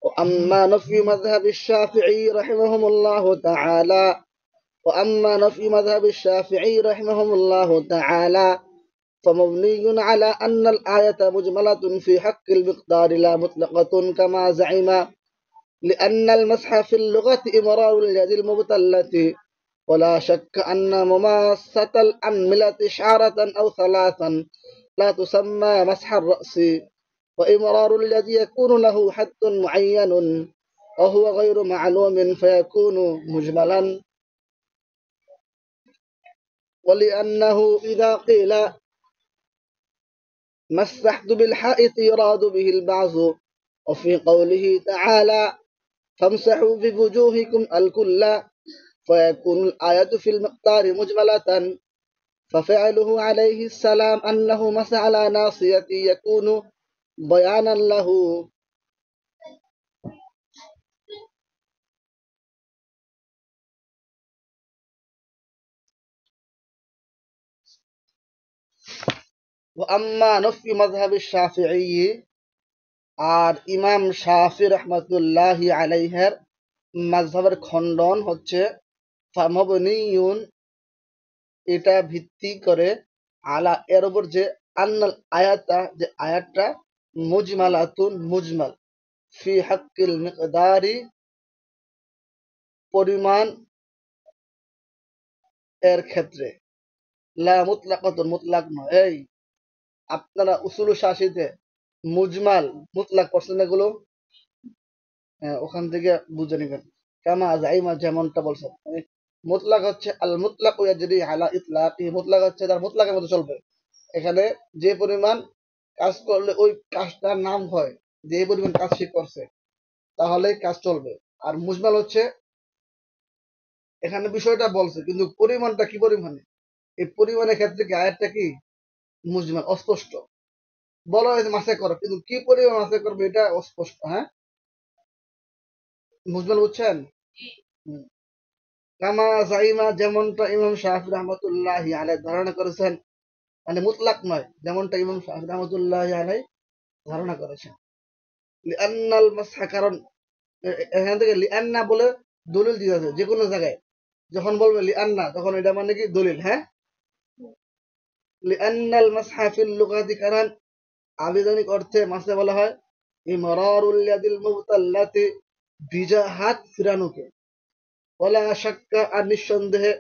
وأما نفي مذهب الشافعي رحمهم الله تعالى وأما نفي مذهب الشافعي رحمهم الله تعالى فمبني على أن الآية مجملة في حق المقدار لا مطلقة كما زعم، لأن المسح في اللغة إمرار اليد المبتلة، ولا شك أن مماسة الأنملة شعرة أو ثلاثا لا تسمى مسح الرأس، وإمرار اليد يكون له حد معين وهو غير معلوم فيكون مجملا. ولأنه إذا قيل مسحت بالحائط يراد به البعض، وفي قوله تعالى فامسحوا بوجوهكم الكل فيكون الآية في المقدار مجملة، ففعله عليه السلام أنه مسح على ناصيته يكون بيانا له. وأما نفي مذهب الشافعي আর ইমাম শাফি রহমতুল্লাহ আলাইহের মাযহাবের খণ্ডন হচ্ছে ফামাবনিয়ুন, এটা ভিত্তি করে আলা এর উপর যে আন্নাল আয়াতা, যে আয়াতটা মুজমালাতুন মুজমাল ফি হাক্কিল মিকদারি, পরিমাণ এর ক্ষেত্রে, লা মুতলাকাতুন মুতলাক নয়। এই আপনারা উসুল শাসিতে মুজমাল মুতলাক পড়ছেন এগুলো, ওখান থেকে বুঝে নেবেন। কামা জাইমা, যেমনটা বলছেন, মুতলাক হচ্ছে আল মুতলাক ইয়াজরি আলা ইতলাকি, মুতলাক হচ্ছে তার মুতলাকের মধ্যে চলবে। এখানে যে পরিমাণ কাজ করলে ওই কাজটার নাম হয়, যে পরিমাণ কাজ সে করছে তাহলে কাজ চলবে। আর মুজমাল হচ্ছে এখানে বিষয়টা বলছে কিন্তু পরিমাণটা কি পরিমাণে, এই পরিমাণের ক্ষেত্রে কি আয়াতটা কি মুজমাল, অস্পষ্ট। বলা হয়েছে মাসে করো, কিন্তু কি পরিমাণ মাসে করবে এটা অস্পষ্ট। হ্যাঁ, মুজমাল বুঝছেন? কামা জাইমা, যেমনটা ইমাম শাফি রহমতুল্লাহ আলাই ধারণা করেছেন, মানে মুতলাক নয়, যেমনটা ইমাম শাফি রহমতুল্লাহ আলাই ধারণা করেছেন। লিআন্নাল মাসহা, কারণ এখান থেকে লিআন্না বলে দলিল দিয়ে আছে যে কোনো জায়গায়, যখন বলবে লিআন্না তখন এটা মানে কি দলিল। হ্যাঁ, লিআন্নাল মাসহা ফিল লুগাতি, কারণ আবিধানিক অর্থে মাসে বলা হয় ইমরারুল ইয়াদিল মুবতাল্লাতি, ভিজা হাত ফিরানোকে। ওয়ালা শাক্কা, আর নিঃসন্দেহে,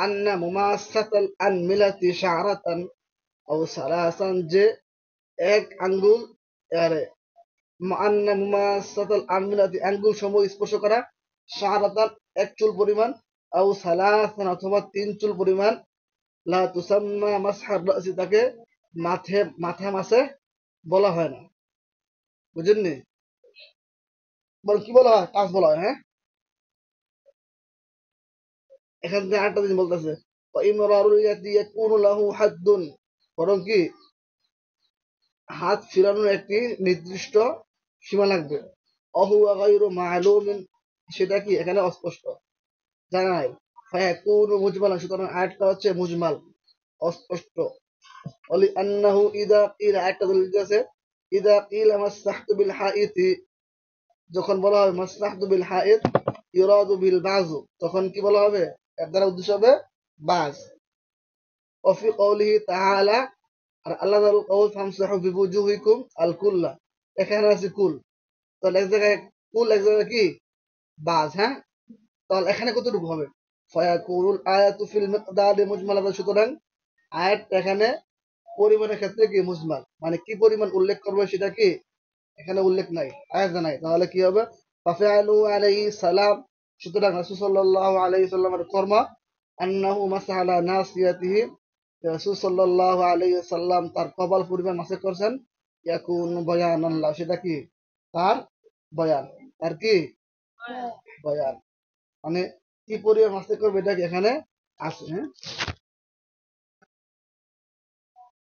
আন্না মুমাসাতাল আনমিলাতি শা'রাতান আও সালাসান, যে এক আঙ্গুল, আরে আন্না মুমাসাতাল আনমিলাতি আঙ্গুল সমূহ স্পর্শ করা, শা'রাতান এক চুল পরিমাণ, আও সালাসান অথবা তিন চুল পরিমাণ, লা তুসাম্মা মাসহার রাসি, তাকে মাথা মাসে বলা হয় না। বুঝেননি? বল কি বলা হয়? কাজ বলা হয়। হ্যাঁ, এখান থেকে আরেকটা জিনিস বলতেছে ইমরারুল ইয়াদি ইয়াকুনু লাহু হাদ্দুন, বরং কি হাত ফিরানোর একটি নির্দিষ্ট সীমা লাগবে। অহুয়া গায়রু মা'লুমিন, সেটা কি এখানে অস্পষ্ট, জানা নাই। ফায়াকুনু মুজমালান, সুতরাং আয়াতটা হচ্ছে মুজমাল, অস্পষ্ট। অলি আন্নাহু ইদা কিলা, একটা দলিল আছে, ইদা কিলা মাসসাহতু বিল হাইতি, যখন বলা হবে মাসসাহতু বিল হাইত ইউরাদু বিল বাযু, তখন কি বলা হবে? এর দ্বারা উদ্দেশ্য হবে বাজ। ওফি কওলিহি তাআলা, আর আল্লাহ তাআলা কওল ফামসাহু বিওজুহিকুম আল কুল্লা, এখানে আছে কুল, তাহলে এক জায়গায় কুল, এক জায়গায় কি বাজ। হ্যাঁ, তাহলে এখানে কতটুকু হবে? ফায়াকুনুল আয়াতু ফিল মিকদারি মুজমালাতান, সুতরাং আয়াত এখানে পরিমাণের ক্ষেত্রে কি মুজমাল, মানে কি পরিমাণ উল্লেখ করবে সেটা কি এখানে উল্লেখ নাই, আয়াত নাই। তাহলে কি হবে? ফাফআলু আলাইহিস সালাম, সুতরাং রাসূল সাল্লাল্লাহু আলাইহি সাল্লামের কর্ম, আন্নাহু মাসাহা আলা নাসিয়াতিহি, রাসূল সাল্লাল্লাহু আলাইহি সাল্লাম তার কপাল পরিমাণ মাসে করছেন, ইয়াকুন বয়ানান লা, সেটা কি তার বয়ান, তার কি বয়ান, মানে কি পরিমাণ মাসে করবে এটা কি এখানে আছে। হ্যাঁ,